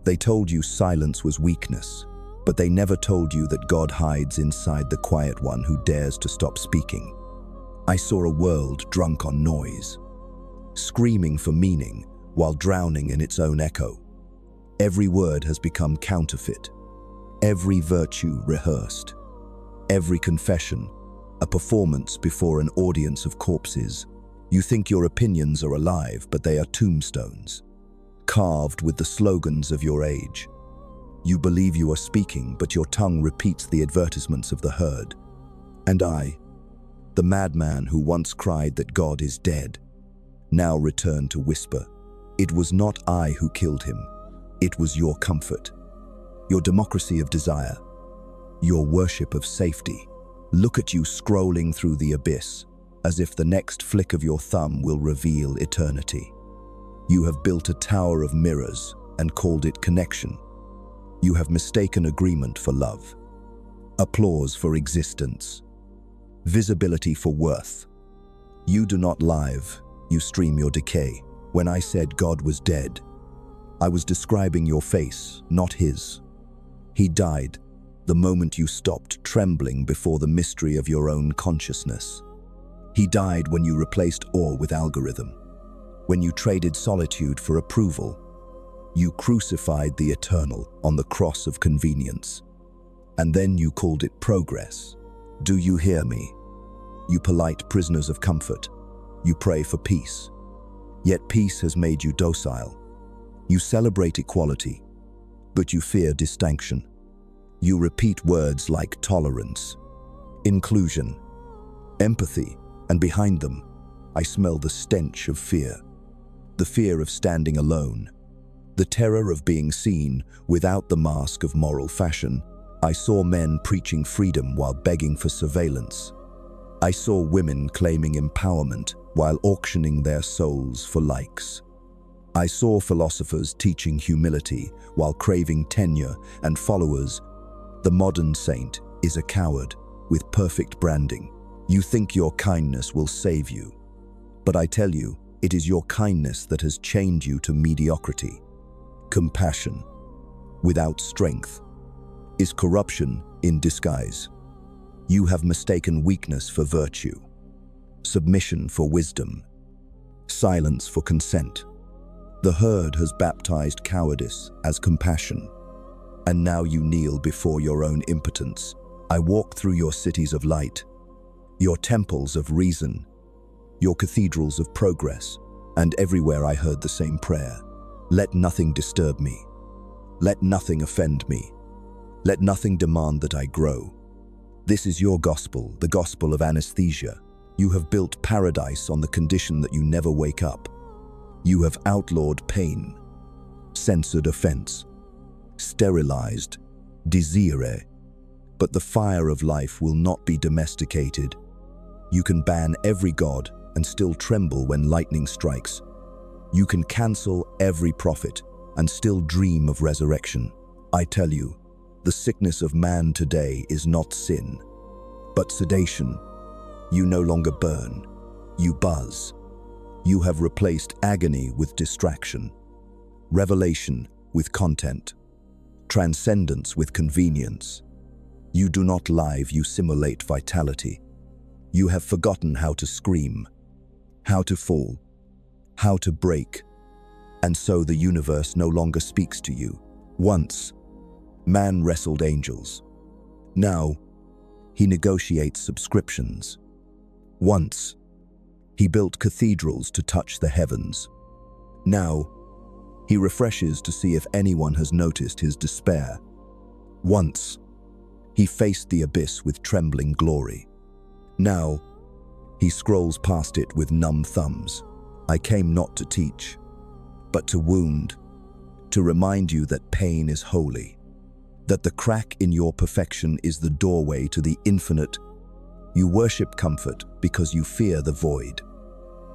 They told you silence was weakness, but they never told you that God hides inside the quiet one who dares to stop speaking. I saw a world drunk on noise, screaming for meaning while drowning in its own echo. Every word has become counterfeit, every virtue rehearsed, every confession a performance before an audience of corpses. You think your opinions are alive, but they are tombstones, carved with the slogans of your age. You believe you are speaking, but your tongue repeats the advertisements of the herd. And I, the madman who once cried that God is dead, now return to whisper, it was not I who killed him, it was your comfort, your democracy of desire, your worship of safety. Look at you scrolling through the abyss, as if the next flick of your thumb will reveal eternity. You have built a tower of mirrors and called it connection. You have mistaken agreement for love, applause for existence, visibility for worth. You do not live, you stream your decay. When I said God was dead, I was describing your face, not his. He died the moment you stopped trembling before the mystery of your own consciousness. He died when you replaced awe with algorithm, when you traded solitude for approval. You crucified the eternal on the cross of convenience, and then you called it progress. Do you hear me? You polite prisoners of comfort. You pray for peace. Yet peace has made you docile. You celebrate equality, but you fear distinction. You repeat words like tolerance, inclusion, empathy, and behind them, I smell the stench of fear. The fear of standing alone, the terror of being seen without the mask of moral fashion. I saw men preaching freedom while begging for surveillance. I saw women claiming empowerment while auctioning their souls for likes. I saw philosophers teaching humility while craving tenure and followers. The modern saint is a coward with perfect branding. You think your kindness will save you, but I tell you, it is your kindness that has chained you to mediocrity. Compassion without strength is corruption in disguise. You have mistaken weakness for virtue, submission for wisdom, silence for consent. The herd has baptized cowardice as compassion, and now you kneel before your own impotence. I walk through your cities of light, your temples of reason, your cathedrals of progress, and everywhere I heard the same prayer. Let nothing disturb me. Let nothing offend me. Let nothing demand that I grow. This is your gospel, the gospel of anesthesia. You have built paradise on the condition that you never wake up. You have outlawed pain, censored offense, sterilized desire. But the fire of life will not be domesticated. You can ban every god and still tremble when lightning strikes. You can cancel every prophet and still dream of resurrection. I tell you, the sickness of man today is not sin, but sedation. You no longer burn, you buzz. You have replaced agony with distraction, revelation with content, transcendence with convenience. You do not live, you simulate vitality. You have forgotten how to scream, how to fall, how to break, and so the universe no longer speaks to you. Once, man wrestled angels. Now, he negotiates subscriptions. Once, he built cathedrals to touch the heavens. Now, he refreshes to see if anyone has noticed his despair. Once, he faced the abyss with trembling glory. Now, he scrolls past it with numb thumbs. I came not to teach, but to wound, to remind you that pain is holy, that the crack in your perfection is the doorway to the infinite. You worship comfort because you fear the void,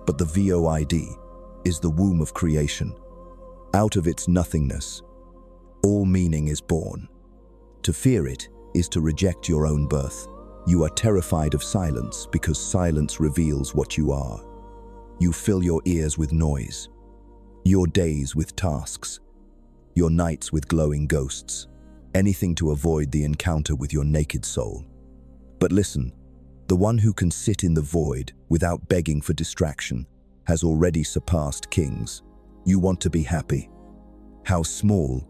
but the void is the womb of creation. Out of its nothingness, all meaning is born. To fear it is to reject your own birth. You are terrified of silence because silence reveals what you are. You fill your ears with noise, your days with tasks, your nights with glowing ghosts, anything to avoid the encounter with your naked soul. But listen, the one who can sit in the void without begging for distraction has already surpassed kings. You want to be happy. How small.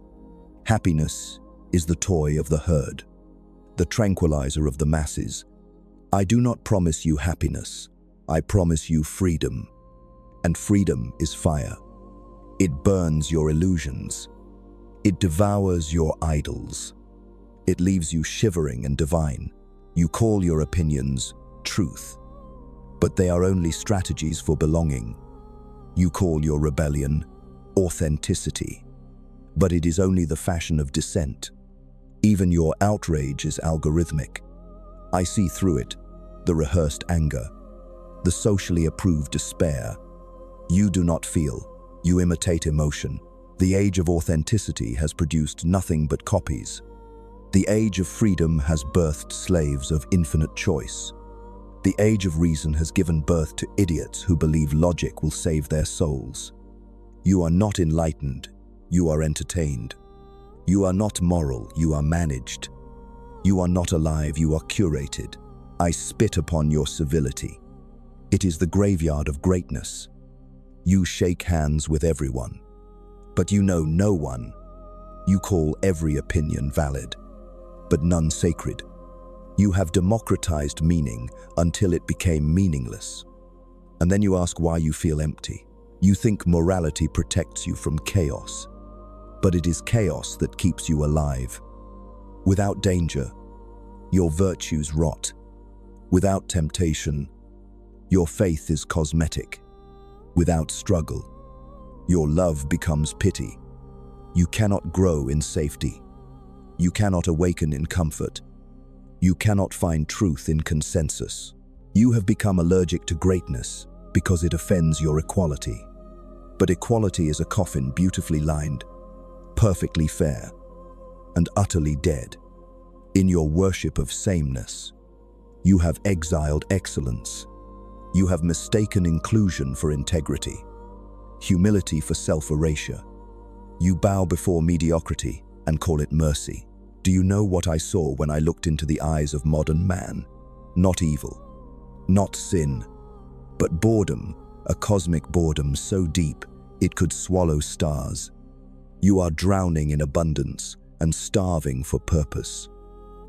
Happiness is the toy of the herd, the tranquilizer of the masses. I do not promise you happiness. I promise you freedom. And freedom is fire. It burns your illusions. It devours your idols. It leaves you shivering and divine. You call your opinions truth, but they are only strategies for belonging. You call your rebellion authenticity, but it is only the fashion of dissent. Even your outrage is algorithmic. I see through it, the rehearsed anger, the socially approved despair. You do not feel, you imitate emotion. The age of authenticity has produced nothing but copies. The age of freedom has birthed slaves of infinite choice. The age of reason has given birth to idiots who believe logic will save their souls. You are not enlightened, you are entertained. You are not moral, you are managed. You are not alive, you are curated. I spit upon your civility. It is the graveyard of greatness. You shake hands with everyone, but you know no one. You call every opinion valid, but none sacred. You have democratized meaning until it became meaningless. And then you ask why you feel empty. You think morality protects you from chaos, but it is chaos that keeps you alive. Without danger, your virtues rot. Without temptation, your faith is cosmetic. Without struggle, your love becomes pity. You cannot grow in safety. You cannot awaken in comfort. You cannot find truth in consensus. You have become allergic to greatness because it offends your equality. But equality is a coffin beautifully lined, perfectly fair, and utterly dead. In your worship of sameness, you have exiled excellence. You have mistaken inclusion for integrity, humility for self-erasure. You bow before mediocrity and call it mercy. Do you know what I saw when I looked into the eyes of modern man? Not evil, not sin, but boredom, a cosmic boredom so deep it could swallow stars. You are drowning in abundance and starving for purpose.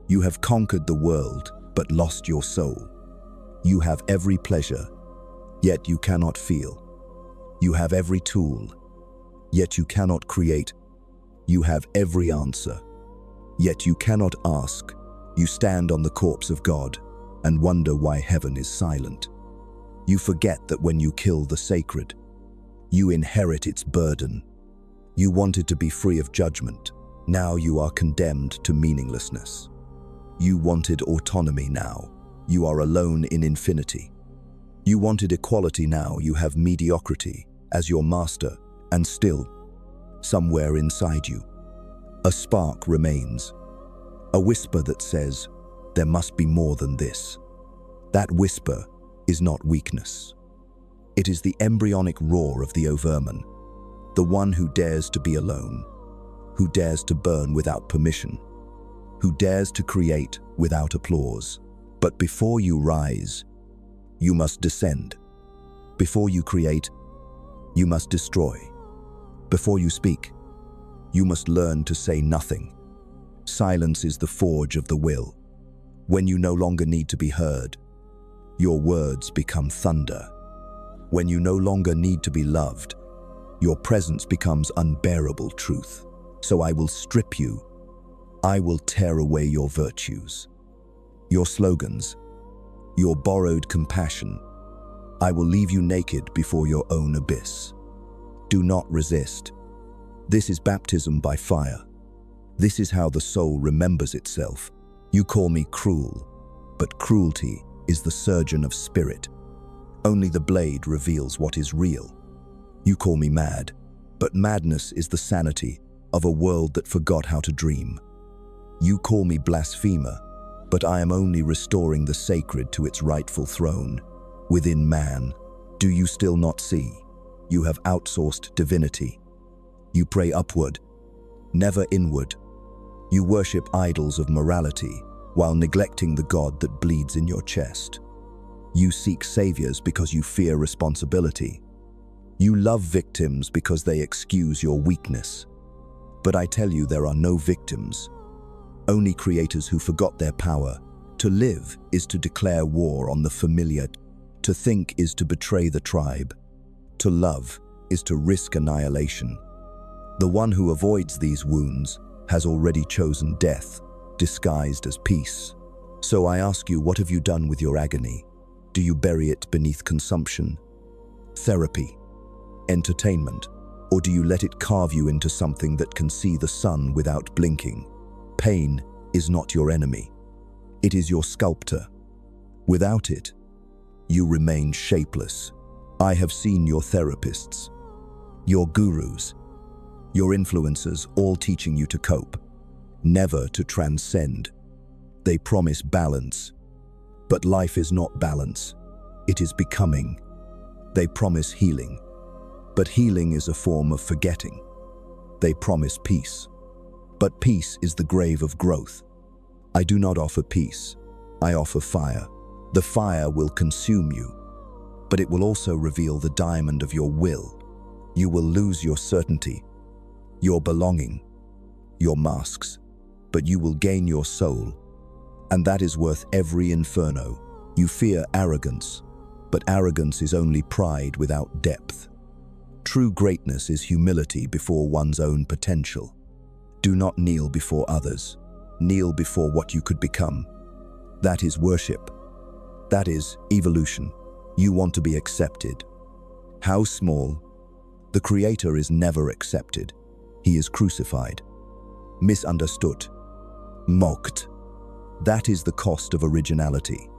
You have conquered the world but lost your soul. You have every pleasure, yet you cannot feel. You have every tool, yet you cannot create. You have every answer, yet you cannot ask. You stand on the corpse of God and wonder why heaven is silent. You forget that when you kill the sacred, you inherit its burden. You wanted to be free of judgment. Now you are condemned to meaninglessness. You wanted autonomy. Now you are alone in infinity. You wanted equality. Now you have mediocrity as your master, and still, somewhere inside you, a spark remains. A whisper that says, there must be more than this. That whisper is not weakness. It is the embryonic roar of the overman, the one who dares to be alone, who dares to burn without permission, who dares to create without applause. But before you rise, you must descend. Before you create, you must destroy. Before you speak, you must learn to say nothing. Silence is the forge of the will. When you no longer need to be heard, your words become thunder. When you no longer need to be loved, your presence becomes unbearable truth. So I will strip you. I will tear away your virtues, your slogans, your borrowed compassion. I will leave you naked before your own abyss. Do not resist. This is baptism by fire. This is how the soul remembers itself. You call me cruel, but cruelty is the surgeon of spirit. Only the blade reveals what is real. You call me mad, but madness is the sanity of a world that forgot how to dream. You call me blasphemer, but I am only restoring the sacred to its rightful throne. Within man, do you still not see? You have outsourced divinity. You pray upward, never inward. You worship idols of morality while neglecting the God that bleeds in your chest. You seek saviors because you fear responsibility. You love victims because they excuse your weakness. But I tell you, there are no victims, only creators who forgot their power. To live is to declare war on the familiar. To think is to betray the tribe. To love is to risk annihilation. The one who avoids these wounds has already chosen death, disguised as peace. So I ask you, what have you done with your agony? Do you bury it beneath consumption, therapy, entertainment, or do you let it carve you into something that can see the sun without blinking? Pain is not your enemy. It is your sculptor. Without it, you remain shapeless. I have seen your therapists, your gurus, your influencers, all teaching you to cope, never to transcend. They promise balance, but life is not balance. It is becoming. They promise healing, but healing is a form of forgetting. They promise peace, but peace is the grave of growth. I do not offer peace. I offer fire. The fire will consume you, but it will also reveal the diamond of your will. You will lose your certainty, your belonging, your masks, but you will gain your soul, and that is worth every inferno. You fear arrogance, but arrogance is only pride without depth. True greatness is humility before one's own potential. Do not kneel before others. Kneel before what you could become. That is worship. That is evolution. You want to be accepted. How small? The Creator is never accepted. He is crucified, misunderstood, mocked. That is the cost of originality.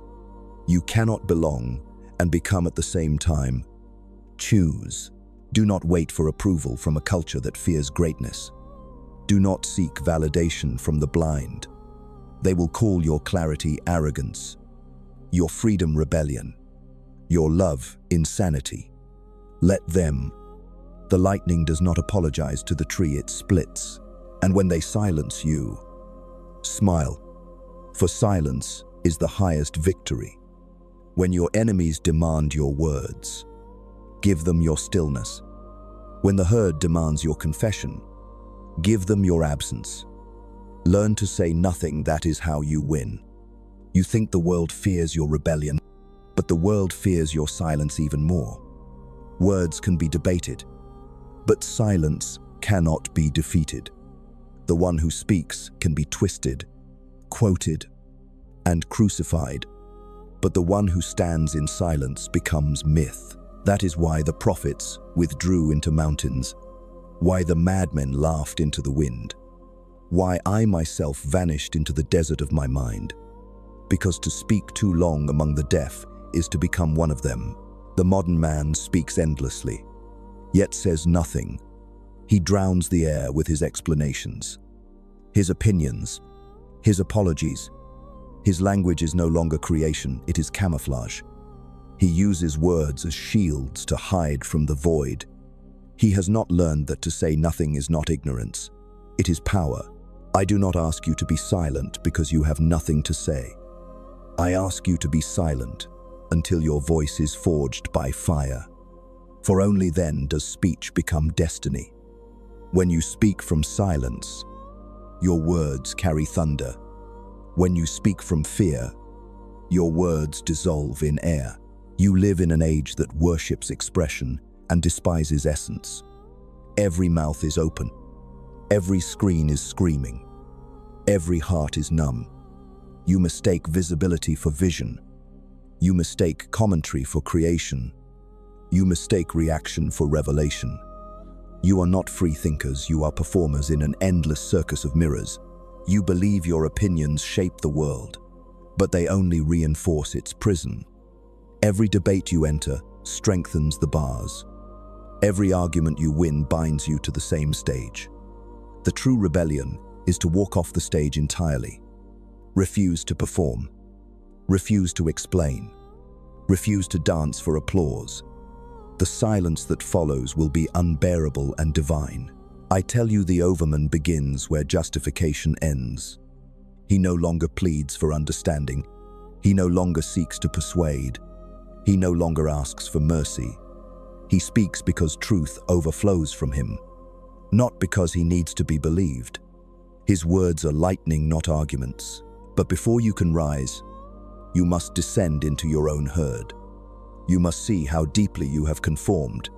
You cannot belong and become at the same time. Choose. Do not wait for approval from a culture that fears greatness. Do not seek validation from the blind. They will call your clarity arrogance, your freedom rebellion, your love insanity. Let them. The lightning does not apologize to the tree it splits. And when they silence you, smile, for silence is the highest victory. When your enemies demand your words, give them your stillness. When the herd demands your confession, give them your absence. Learn to say nothing. That is how you win. You think the world fears your rebellion, but the world fears your silence even more. Words can be debated, but silence cannot be defeated. The one who speaks can be twisted, quoted, and crucified, but the one who stands in silence becomes myth. That is why the prophets withdrew into mountains, why the madmen laughed into the wind, why I myself vanished into the desert of my mind. Because to speak too long among the deaf is to become one of them. The modern man speaks endlessly, yet says nothing. He drowns the air with his explanations, his opinions, his apologies. His language is no longer creation, it is camouflage. He uses words as shields to hide from the void. He has not learned that to say nothing is not ignorance, it is power. I do not ask you to be silent because you have nothing to say. I ask you to be silent until your voice is forged by fire. For only then does speech become destiny. When you speak from silence, your words carry thunder. When you speak from fear, your words dissolve in air. You live in an age that worships expression and despises essence. Every mouth is open. Every screen is screaming. Every heart is numb. You mistake visibility for vision. You mistake commentary for creation. You mistake reaction for revelation. You are not free thinkers, you are performers in an endless circus of mirrors. You believe your opinions shape the world, but they only reinforce its prison. Every debate you enter strengthens the bars. Every argument you win binds you to the same stage. The true rebellion is to walk off the stage entirely. Refuse to perform. Refuse to explain. Refuse to dance for applause. The silence that follows will be unbearable and divine. I tell you, the overman begins where justification ends. He no longer pleads for understanding. He no longer seeks to persuade. He no longer asks for mercy. He speaks because truth overflows from him, not because he needs to be believed. His words are lightning, not arguments. But before you can rise, you must descend into your own herd. You must see how deeply you have conformed.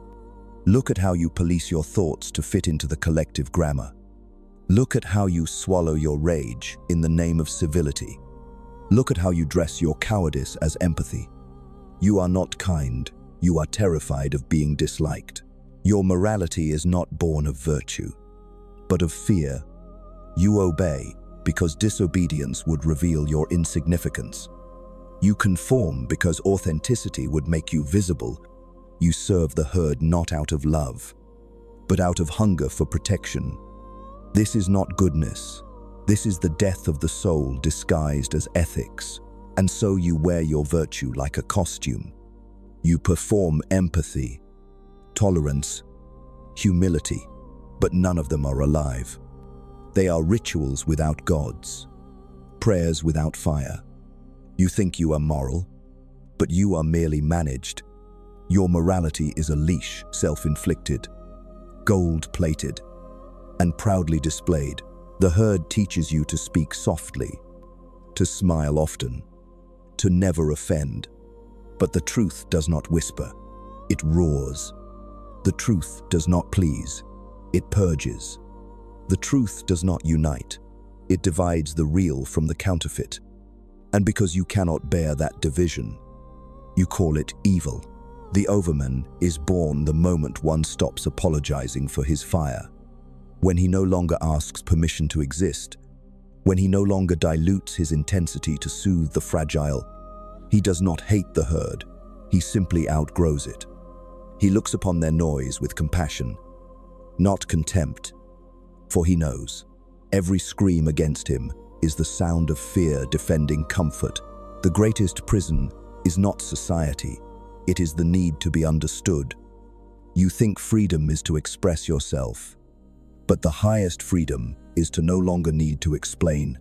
Look at how you police your thoughts to fit into the collective grammar. Look at how you swallow your rage in the name of civility. Look at how you dress your cowardice as empathy. You are not kind. You are terrified of being disliked. Your morality is not born of virtue, but of fear. You obey because disobedience would reveal your insignificance. You conform because authenticity would make you visible. You serve the herd not out of love, but out of hunger for protection. This is not goodness. This is the death of the soul disguised as ethics. And so you wear your virtue like a costume. You perform empathy, tolerance, humility, but none of them are alive. They are rituals without gods, prayers without fire. You think you are moral, but you are merely managed. Your morality is a leash, self-inflicted, gold-plated, and proudly displayed. The herd teaches you to speak softly, to smile often, to never offend. But the truth does not whisper, it roars. The truth does not please, it purges. The truth does not unite, it divides the real from the counterfeit. And because you cannot bear that division, you call it evil. The overman is born the moment one stops apologizing for his fire. When he no longer asks permission to exist, when he no longer dilutes his intensity to soothe the fragile. He does not hate the herd, he simply outgrows it. He looks upon their noise with compassion, not contempt, for he knows every scream against him is the sound of fear defending comfort. The greatest prison is not society, it is the need to be understood. You think freedom is to express yourself, but the highest freedom is to no longer need to explain.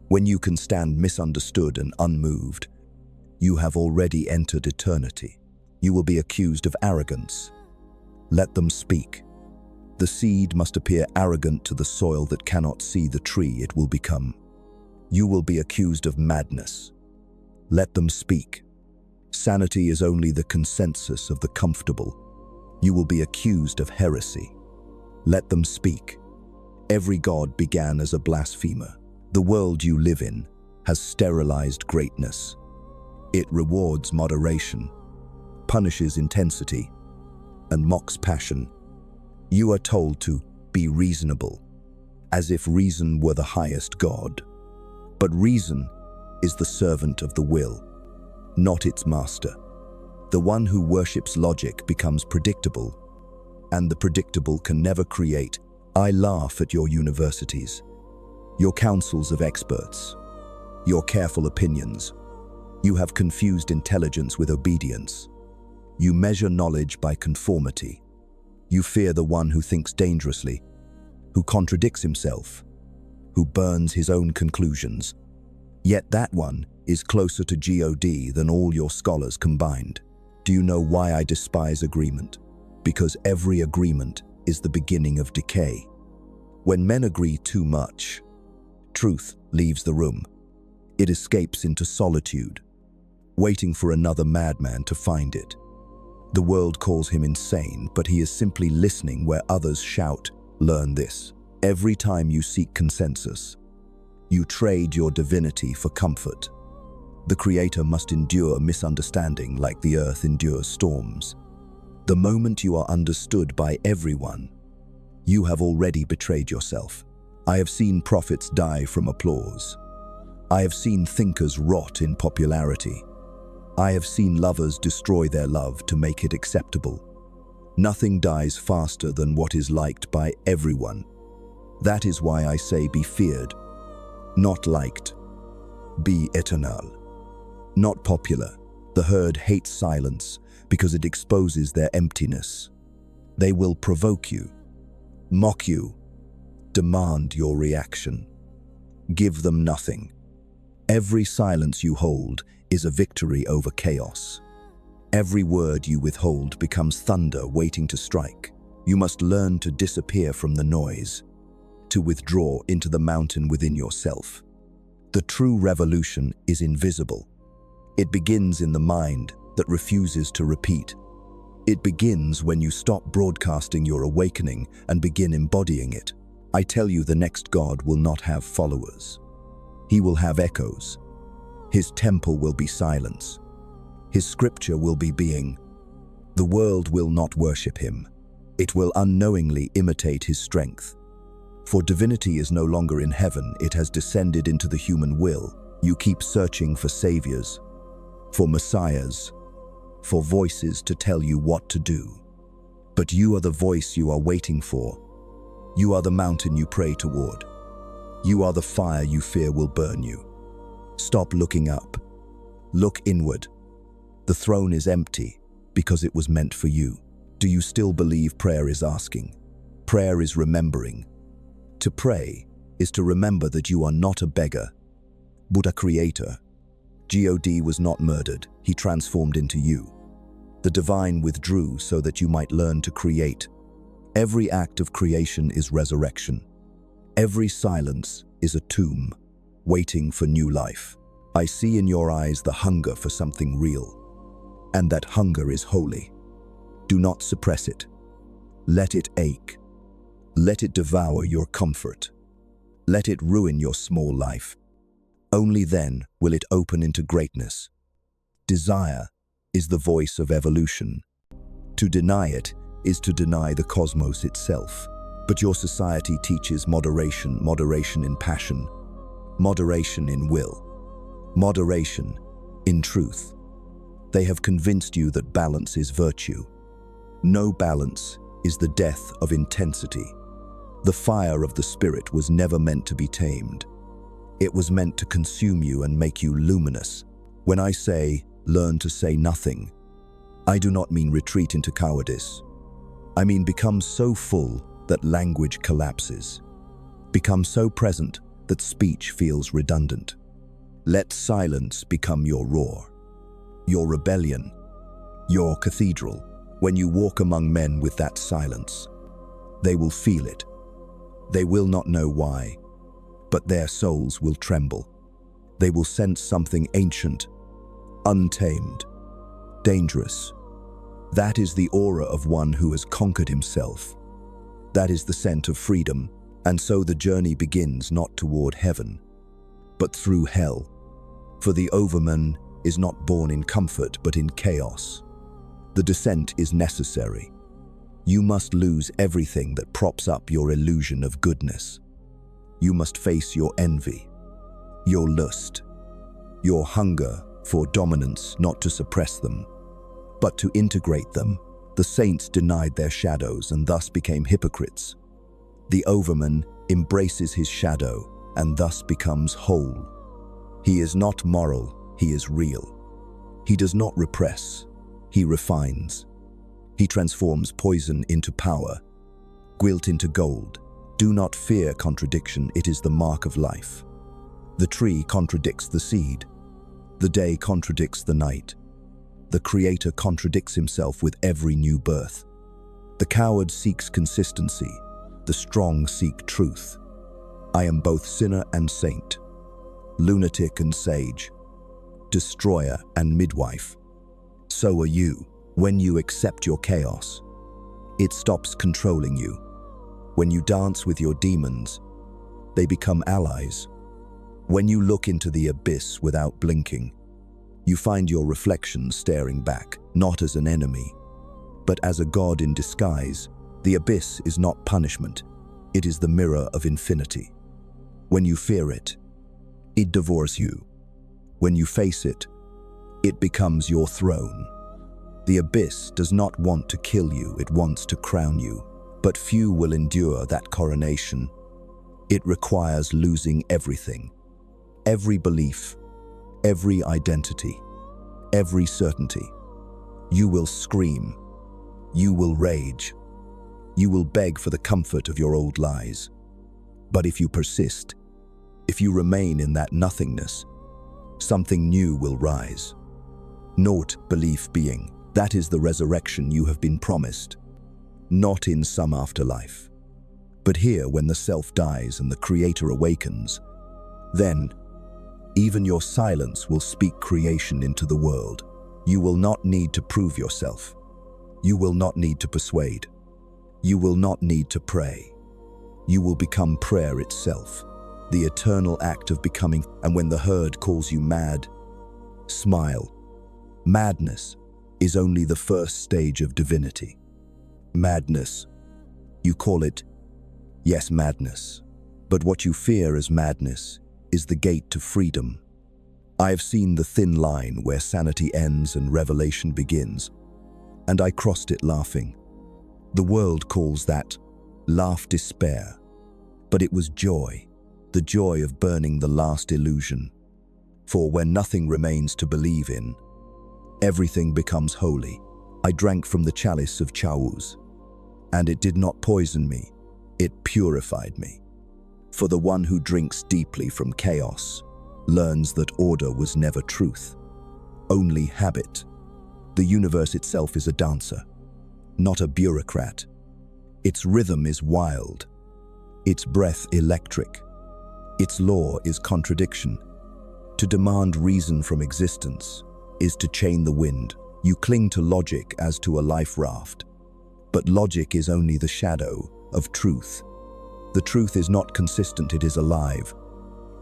When you can stand misunderstood and unmoved, you have already entered eternity. You will be accused of arrogance. Let them speak. The seed must appear arrogant to the soil that cannot see the tree it will become. You will be accused of madness. Let them speak. Sanity is only the consensus of the comfortable. You will be accused of heresy. Let them speak. Every god began as a blasphemer. The world you live in has sterilized greatness. It rewards moderation, punishes intensity, and mocks passion. You are told to be reasonable, as if reason were the highest god. But reason is the servant of the will, not its master. The one who worships logic becomes predictable, and the predictable can never create. I laugh at your universities, your councils of experts, your careful opinions. You have confused intelligence with obedience. You measure knowledge by conformity. You fear the one who thinks dangerously, who contradicts himself, who burns his own conclusions. Yet that one is closer to God than all your scholars combined. Do you know why I despise agreement? Because every agreement is the beginning of decay. When men agree too much, truth leaves the room. It escapes into solitude, waiting for another madman to find it. The world calls him insane, but he is simply listening where others shout, "Learn this." Every time you seek consensus, you trade your divinity for comfort. The Creator must endure misunderstanding like the earth endures storms. The moment you are understood by everyone, you have already betrayed yourself. I have seen prophets die from applause. I have seen thinkers rot in popularity. I have seen lovers destroy their love to make it acceptable. Nothing dies faster than what is liked by everyone. That is why I say be feared, not liked. Be eternal, not popular. The herd hates silence because it exposes their emptiness. They will provoke you. mock you, demand your reaction. Give them nothing. Every silence you hold is a victory over chaos. Every word you withhold becomes thunder waiting to strike. You must learn to disappear from the noise, to withdraw into the mountain within yourself. The true revolution is invisible. It begins in the mind that refuses to repeat. It begins when you stop broadcasting your awakening and begin embodying it. I tell you, the next God will not have followers. He will have echoes. His temple will be silence. His scripture will be being. The world will not worship him. It will unknowingly imitate his strength. For divinity is no longer in heaven, it has descended into the human will. You keep searching for saviors, for messiahs, for voices to tell you what to do. But you are the voice you are waiting for. You are the mountain you pray toward. You are the fire you fear will burn you. Stop looking up. Look inward. The throne is empty because it was meant for you. Do you still believe prayer is asking? Prayer is remembering. To pray is to remember that you are not a beggar, but a creator. God was not murdered, he transformed into you. The divine withdrew so that you might learn to create. Every act of creation is resurrection. Every silence is a tomb, waiting for new life. I see in your eyes the hunger for something real, and that hunger is holy. Do not suppress it. Let it ache. Let it devour your comfort. Let it ruin your small life. Only then will it open into greatness. Desire is the voice of evolution. To deny it is to deny the cosmos itself. But your society teaches moderation, moderation in passion, moderation in will, moderation in truth. They have convinced you that balance is virtue. No balance is the death of intensity. The fire of the spirit was never meant to be tamed. It was meant to consume you and make you luminous. When I say, learn to say nothing, I do not mean retreat into cowardice. I mean become so full that language collapses. Become so present that speech feels redundant. Let silence become your roar, your rebellion, your cathedral. When you walk among men with that silence, they will feel it. They will not know why, but their souls will tremble. They will sense something ancient, untamed, dangerous. That is the aura of one who has conquered himself. That is the scent of freedom, and so the journey begins not toward heaven, but through hell. For the overman is not born in comfort, but in chaos. The descent is necessary. You must lose everything that props up your illusion of goodness. You must face your envy, your lust, your hunger for dominance, not to suppress them, but to integrate them. The saints denied their shadows and thus became hypocrites. The overman embraces his shadow and thus becomes whole. He is not moral, he is real. He does not repress, he refines. He transforms poison into power, guilt into gold. Do not fear contradiction, it is the mark of life. The tree contradicts the seed. The day contradicts the night. The Creator contradicts himself with every new birth. The coward seeks consistency. The strong seek truth. I am both sinner and saint, lunatic and sage, destroyer and midwife. So are you. When you accept your chaos, it stops controlling you. When you dance with your demons, they become allies. When you look into the abyss without blinking, you find your reflection staring back, not as an enemy, but as a god in disguise. The abyss is not punishment, it is the mirror of infinity. When you fear it, it devours you. When you face it, it becomes your throne. The abyss does not want to kill you, it wants to crown you. But few will endure that coronation. It requires losing everything. Every belief, every identity, every certainty. You will scream. You will rage. You will beg for the comfort of your old lies. But if you persist, if you remain in that nothingness, something new will rise. Naught belief being, that is the resurrection you have been promised. Not in some afterlife, but here when the self dies and the Creator awakens, then even your silence will speak creation into the world. You will not need to prove yourself. You will not need to persuade. You will not need to pray. You will become prayer itself, the eternal act of becoming. And when the herd calls you mad, smile. Madness is only the first stage of divinity. Madness, you call it, yes, madness. But what you fear as madness is the gate to freedom. I have seen the thin line where sanity ends and revelation begins, and I crossed it laughing. The world calls that laugh despair, but it was joy, the joy of burning the last illusion. For when nothing remains to believe in, everything becomes holy. I drank from the chalice of Chaos, and it did not poison me, it purified me. For the one who drinks deeply from chaos learns that order was never truth, only habit. The universe itself is a dancer, not a bureaucrat. Its rhythm is wild, its breath electric, its law is contradiction. To demand reason from existence is to chain the wind. You cling to logic as to a life raft, but logic is only the shadow of truth. The truth is not consistent, it is alive.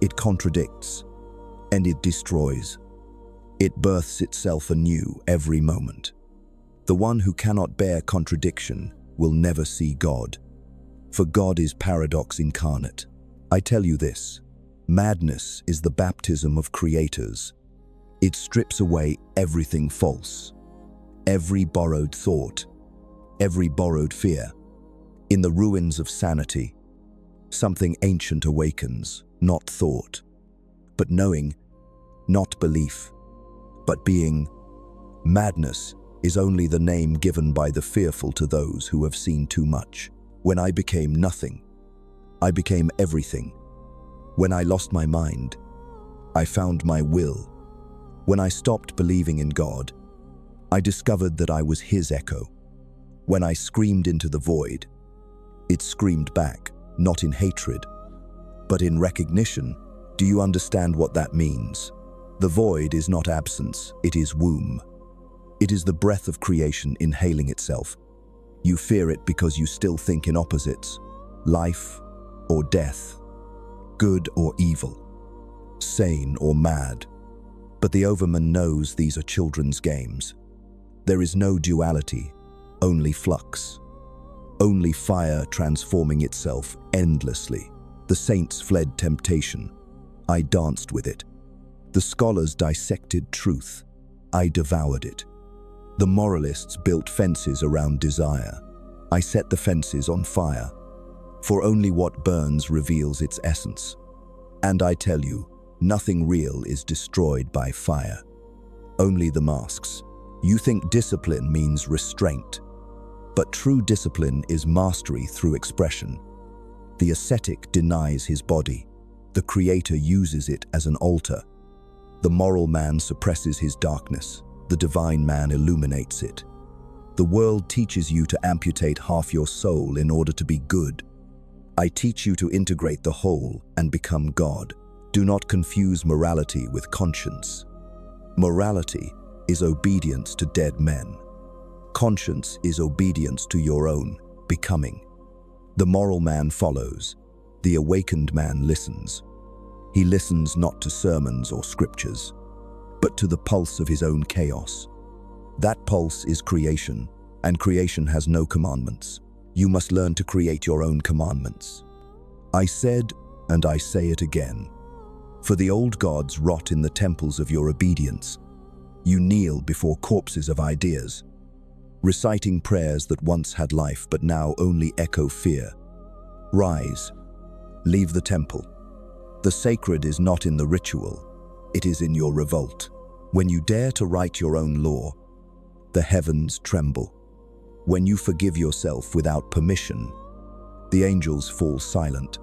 It contradicts, and it destroys. It births itself anew every moment. The one who cannot bear contradiction will never see God, for God is paradox incarnate. I tell you this, madness is the baptism of creators. It strips away everything false, every borrowed thought, every borrowed fear. In the ruins of sanity, something ancient awakens, not thought, but knowing, not belief, but being. Madness is only the name given by the fearful to those who have seen too much. When I became nothing, I became everything. When I lost my mind, I found my will. When I stopped believing in God, I discovered that I was His echo. When I screamed into the void, it screamed back, not in hatred, but in recognition. Do you understand what that means? The void is not absence, it is womb. It is the breath of creation inhaling itself. You fear it because you still think in opposites, life or death, good or evil, sane or mad. But the overman knows these are children's games. There is no duality, only flux. Only fire transforming itself endlessly. The saints fled temptation. I danced with it. The scholars dissected truth. I devoured it. The moralists built fences around desire. I set the fences on fire. For only what burns reveals its essence. And I tell you, nothing real is destroyed by fire. Only the masks. You think discipline means restraint, but true discipline is mastery through expression. The ascetic denies his body. The Creator uses it as an altar. The moral man suppresses his darkness. The divine man illuminates it. The world teaches you to amputate half your soul in order to be good. I teach you to integrate the whole and become God. Do not confuse morality with conscience. Morality is obedience to dead men. Conscience is obedience to your own becoming. The moral man follows. The awakened man listens. He listens not to sermons or scriptures, but to the pulse of his own chaos. That pulse is creation, and creation has no commandments. You must learn to create your own commandments. I said, and I say it again, for the old gods rot in the temples of your obedience. You kneel before corpses of ideas, reciting prayers that once had life but now only echo fear. Rise, leave the temple. The sacred is not in the ritual, it is in your revolt. When you dare to write your own law, the heavens tremble. When you forgive yourself without permission, the angels fall silent.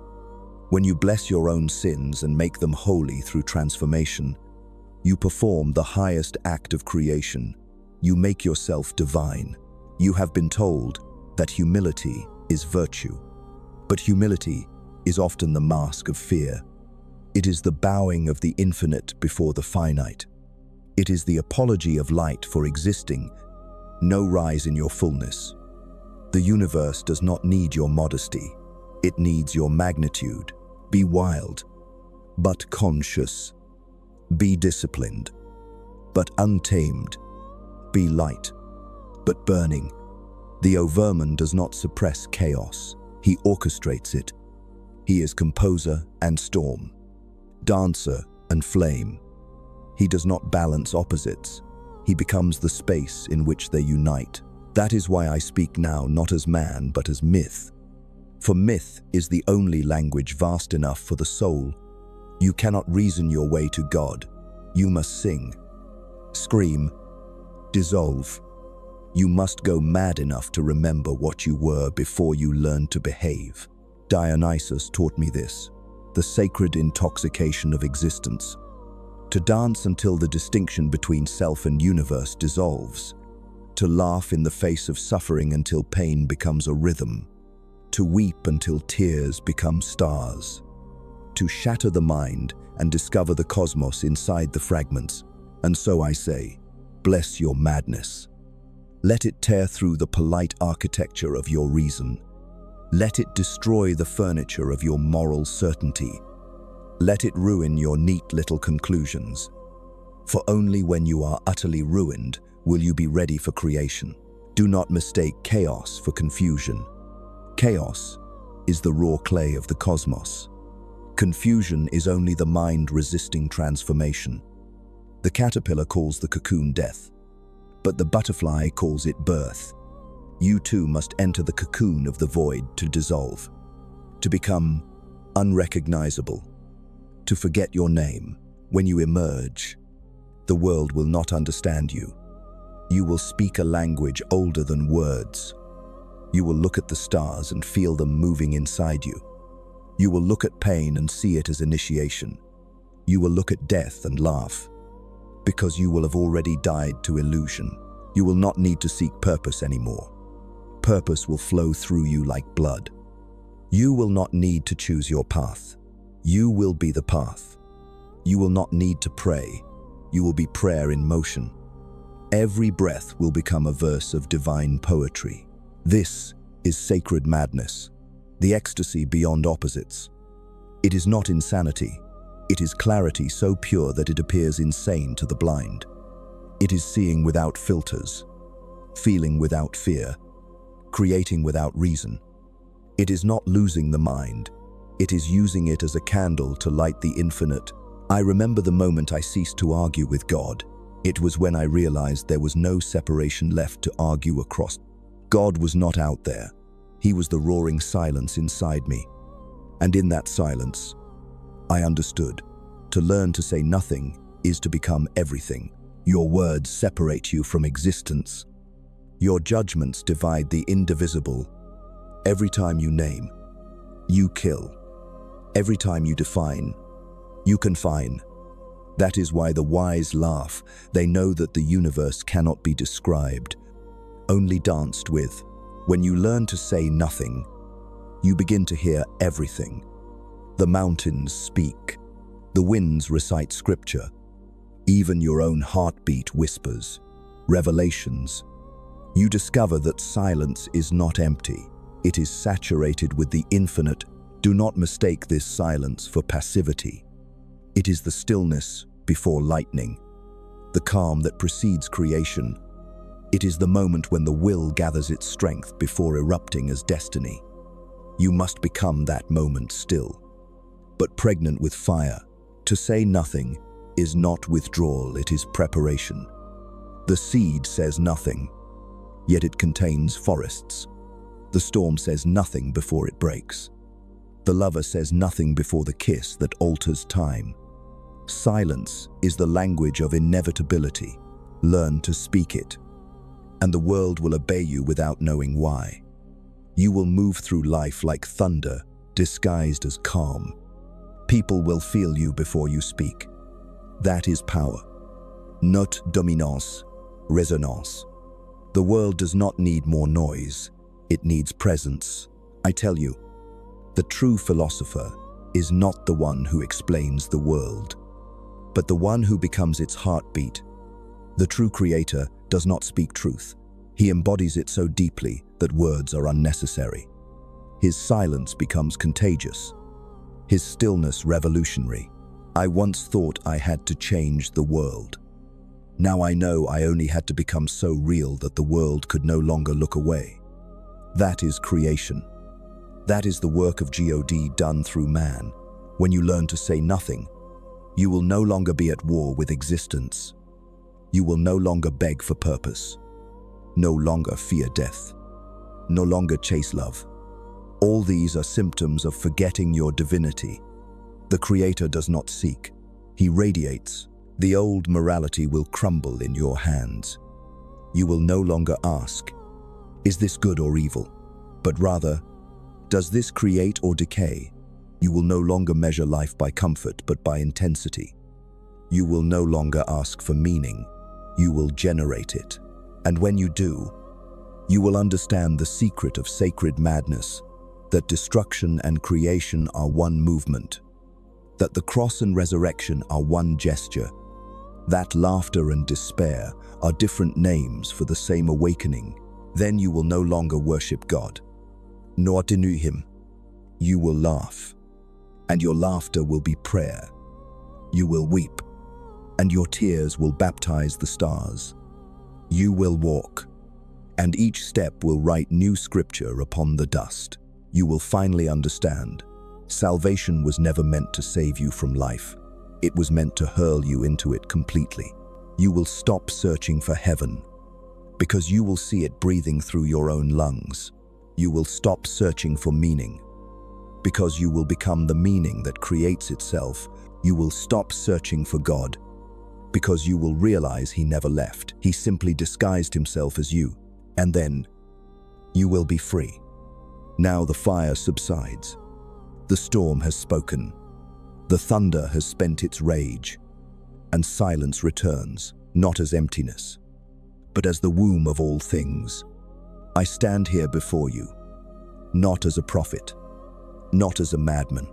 When you bless your own sins and make them holy through transformation, you perform the highest act of creation. You make yourself divine. You have been told that humility is virtue, but humility is often the mask of fear. It is the bowing of the infinite before the finite. It is the apology of light for existing. No rise in your fullness. The universe does not need your modesty. It needs your magnitude. Be wild, but conscious. Be disciplined, but untamed. Be light, but burning. The Overman does not suppress chaos. He orchestrates it. He is composer and storm, dancer and flame. He does not balance opposites. He becomes the space in which they unite. That is why I speak now not as man but as myth. For myth is the only language vast enough for the soul. You cannot reason your way to God. You must sing, scream, dissolve. You must go mad enough to remember what you were before you learn to behave. Dionysus taught me this, the sacred intoxication of existence. To dance until the distinction between self and universe dissolves. To laugh in the face of suffering until pain becomes a rhythm. To weep until tears become stars. To shatter the mind and discover the cosmos inside the fragments. And so I say, bless your madness. Let it tear through the polite architecture of your reason. Let it destroy the furniture of your moral certainty. Let it ruin your neat little conclusions. For only when you are utterly ruined will you be ready for creation. Do not mistake chaos for confusion. Chaos is the raw clay of the cosmos. Confusion is only the mind resisting transformation. The caterpillar calls the cocoon death, but the butterfly calls it birth. You too must enter the cocoon of the void to dissolve, to become unrecognizable, to forget your name. When you emerge, the world will not understand you. You will speak a language older than words. You will look at the stars and feel them moving inside you. You will look at pain and see it as initiation. You will look at death and laugh, because you will have already died to illusion. You will not need to seek purpose anymore. Purpose will flow through you like blood. You will not need to choose your path. You will be the path. You will not need to pray. You will be prayer in motion. Every breath will become a verse of divine poetry. This is sacred madness, the ecstasy beyond opposites. It is not insanity. It is clarity so pure that it appears insane to the blind. It is seeing without filters, feeling without fear, creating without reason. It is not losing the mind. It is using it as a candle to light the infinite. I remember the moment I ceased to argue with God. It was when I realized there was no separation left to argue across. God was not out there. He was the roaring silence inside me. And in that silence, I understood. To learn to say nothing is to become everything. Your words separate you from existence. Your judgments divide the indivisible. Every time you name, you kill. Every time you define, you confine. That is why the wise laugh. They know that the universe cannot be described, only danced with. When you learn to say nothing, you begin to hear everything. The mountains speak. The winds recite scripture. Even your own heartbeat whispers revelations. You discover that silence is not empty. It is saturated with the infinite. Do not mistake this silence for passivity. It is the stillness before lightning, the calm that precedes creation. It is the moment when the will gathers its strength before erupting as destiny. You must become that moment still, but pregnant with fire. To say nothing is not withdrawal, it is preparation. The seed says nothing, yet it contains forests. The storm says nothing before it breaks. The lover says nothing before the kiss that alters time. Silence is the language of inevitability. Learn to speak it. and the world will obey you without knowing why. You will move through life like thunder, disguised as calm. People will feel you before you speak. That is power. Not dominance, resonance. The world does not need more noise. It needs presence. I tell you, the true philosopher is not the one who explains the world, but the one who becomes its heartbeat. The true creator does not speak truth. He embodies it so deeply that words are unnecessary. His silence becomes contagious. His stillness revolutionary. I once thought I had to change the world. Now I know I only had to become so real that the world could no longer look away. That is creation. That is the work of God done through man. When you learn to say nothing, you will no longer be at war with existence. You will no longer beg for purpose, no longer fear death, no longer chase love. All these are symptoms of forgetting your divinity. The Creator does not seek, He radiates. The old morality will crumble in your hands. You will no longer ask, is this good or evil? But rather, does this create or decay? You will no longer measure life by comfort, but by intensity. You will no longer ask for meaning. You will generate it. And when you do, you will understand the secret of sacred madness, that destruction and creation are one movement, that the cross and resurrection are one gesture, that laughter and despair are different names for the same awakening. Then you will no longer worship God, nor deny Him. You will laugh, and your laughter will be prayer. You will weep, and your tears will baptize the stars. You will walk, and each step will write new scripture upon the dust. You will finally understand. Salvation was never meant to save you from life. It was meant to hurl you into it completely. You will stop searching for heaven, because you will see it breathing through your own lungs. You will stop searching for meaning, because you will become the meaning that creates itself. You will stop searching for God, because you will realize He never left. He simply disguised Himself as you, and then you will be free. Now the fire subsides. The storm has spoken. The thunder has spent its rage, and silence returns, not as emptiness, but as the womb of all things. I stand here before you, not as a prophet, not as a madman,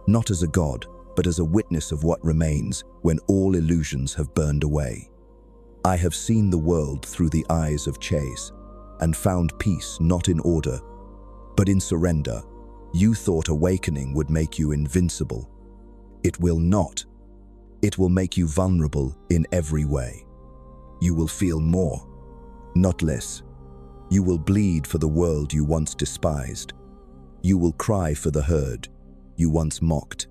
not as a god, but as a witness of what remains when all illusions have burned away. I have seen the world through the eyes of Chase and found peace not in order, but in surrender. You thought awakening would make you invincible. It will not. It will make you vulnerable in every way. You will feel more, not less. You will bleed for the world you once despised. You will cry for the herd you once mocked.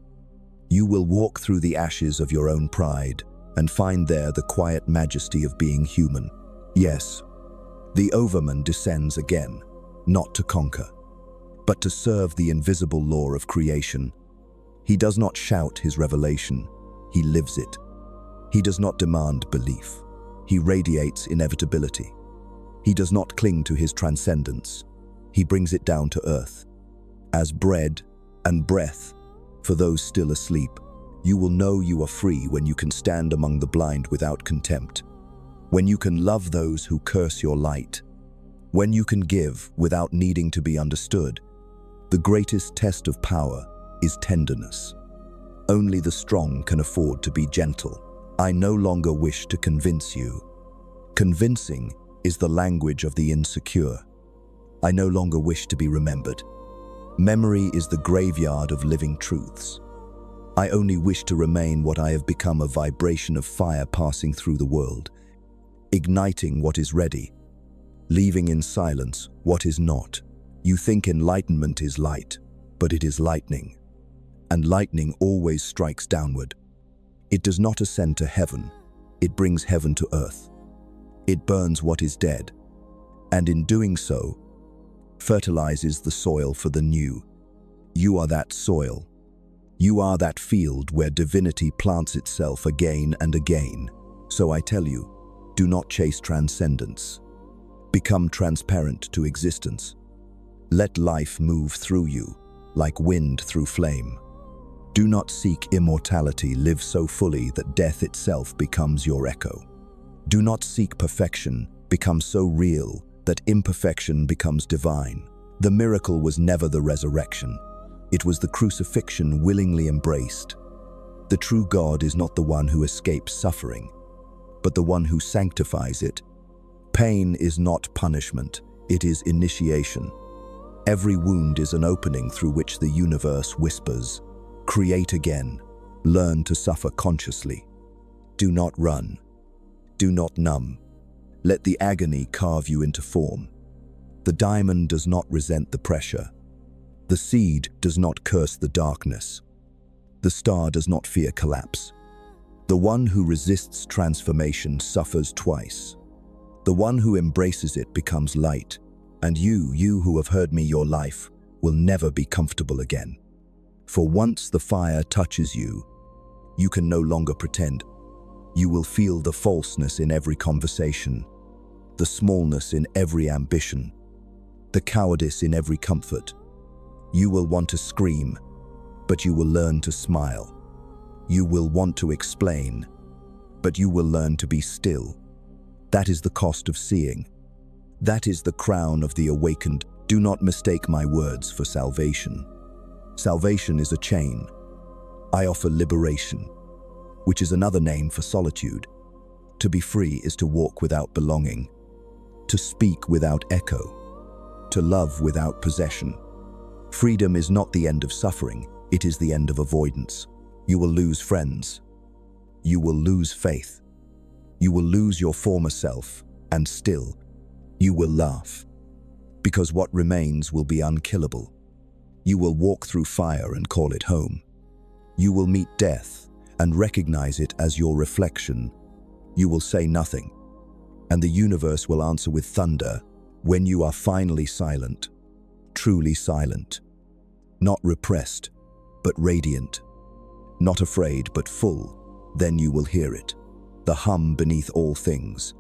You will walk through the ashes of your own pride and find there the quiet majesty of being human. Yes, the Overman descends again, not to conquer, but to serve the invisible law of creation. He does not shout his revelation, he lives it. He does not demand belief, he radiates inevitability. He does not cling to his transcendence, he brings it down to earth. As bread and breath for those still asleep, you will know you are free when you can stand among the blind without contempt, when you can love those who curse your light, when you can give without needing to be understood. The greatest test of power is tenderness. Only the strong can afford to be gentle. I no longer wish to convince you. Convincing is the language of the insecure. I no longer wish to be remembered. Memory is the graveyard of living truths. I only wish to remain what I have become, a vibration of fire passing through the world, igniting what is ready, leaving in silence what is not. You think enlightenment is light, but it is lightning, and lightning always strikes downward. It does not ascend to heaven, it brings heaven to earth. It burns what is dead, and in doing so, fertilizes the soil for the new. You are that soil. You are that field where divinity plants itself again and again. So I tell you, do not chase transcendence. Become transparent to existence. Let life move through you, like wind through flame. Do not seek immortality, live so fully that death itself becomes your echo. Do not seek perfection, become so real that imperfection becomes divine. The miracle was never the resurrection. It was the crucifixion willingly embraced. The true God is not the one who escapes suffering, but the one who sanctifies it. Pain is not punishment, it is initiation. Every wound is an opening through which the universe whispers, "Create again, learn to suffer consciously. Do not run, do not numb. Let the agony carve you into form." The diamond does not resent the pressure. The seed does not curse the darkness. The star does not fear collapse. The one who resists transformation suffers twice. The one who embraces it becomes light, and you who have heard me your life, will never be comfortable again. For once the fire touches you, you can no longer pretend. You will feel the falseness in every conversation, the smallness in every ambition, the cowardice in every comfort. You will want to scream, but you will learn to smile. You will want to explain, but you will learn to be still. That is the cost of seeing. That is the crown of the awakened. Do not mistake my words for salvation. Salvation is a chain. I offer liberation, which is another name for solitude. To be free is to walk without belonging, to speak without echo, to love without possession. Freedom is not the end of suffering, it is the end of avoidance. You will lose friends. You will lose faith. You will lose your former self, and still, you will laugh. Because what remains will be unkillable. You will walk through fire and call it home. You will meet death and recognize it as your reflection. You will say nothing, and the universe will answer with thunder when you are finally silent, truly silent. Not repressed, but radiant. Not afraid, but full. Then you will hear it. The hum beneath all things.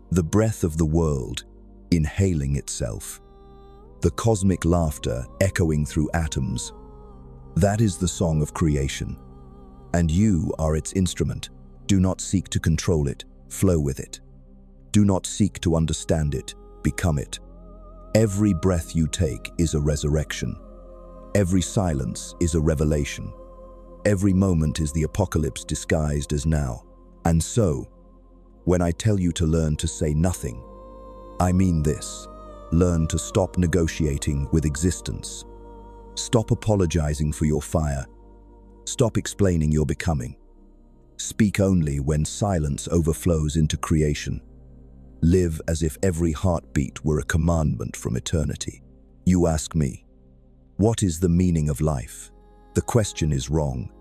The breath of the world, inhaling itself. The cosmic laughter echoing through atoms. That is the song of creation. And you are its instrument. Do not seek to control it, flow with it. Do not seek to understand it, become it. Every breath you take is a resurrection. Every silence is a revelation. Every moment is the apocalypse disguised as now. And so, when I tell you to learn to say nothing, I mean this. Learn to stop negotiating with existence. Stop apologizing for your fire. Stop explaining your becoming. Speak only when silence overflows into creation. Live as if every heartbeat were a commandment from eternity. You ask me, what is the meaning of life? The question is wrong.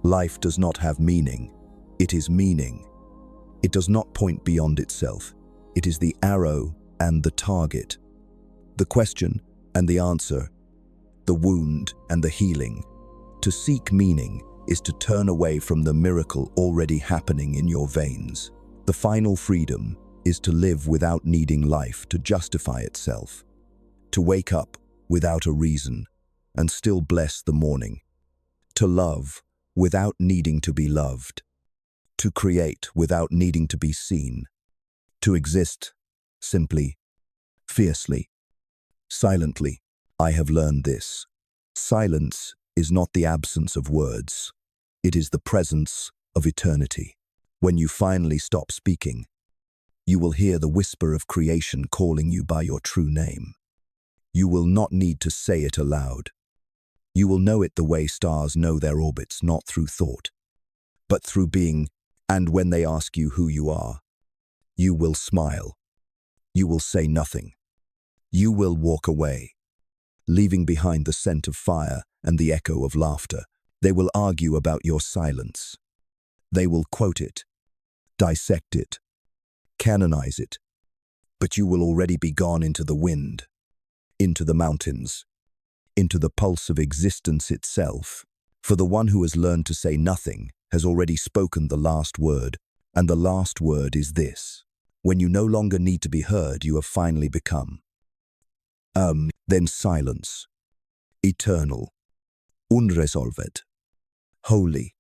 Life does not have meaning. It is meaning. It does not point beyond itself. It is the arrow and the target. The question and the answer. The wound and the healing. To seek meaning is to turn away from the miracle already happening in your veins. The final freedom is to live without needing life to justify itself. To wake up without a reason and still bless the morning. To love without needing to be loved. To create without needing to be seen. To exist simply, fiercely, silently. I have learned this. Silence is not the absence of words. It is the presence of eternity. When you finally stop speaking, you will hear the whisper of creation calling you by your true name. You will not need to say it aloud. You will know it the way stars know their orbits, not through thought, but through being. And when they ask you who you are, you will smile. You will say nothing. You will walk away, leaving behind the scent of fire and the echo of laughter. They will argue about your silence. They will quote it, dissect it, canonize it, but you will already be gone into the wind, into the mountains, into the pulse of existence itself. For the one who has learned to say nothing has already spoken the last word, and the last word is this. When you no longer need to be heard, you have finally become. Then silence. Eternal. Unresolved. Holy.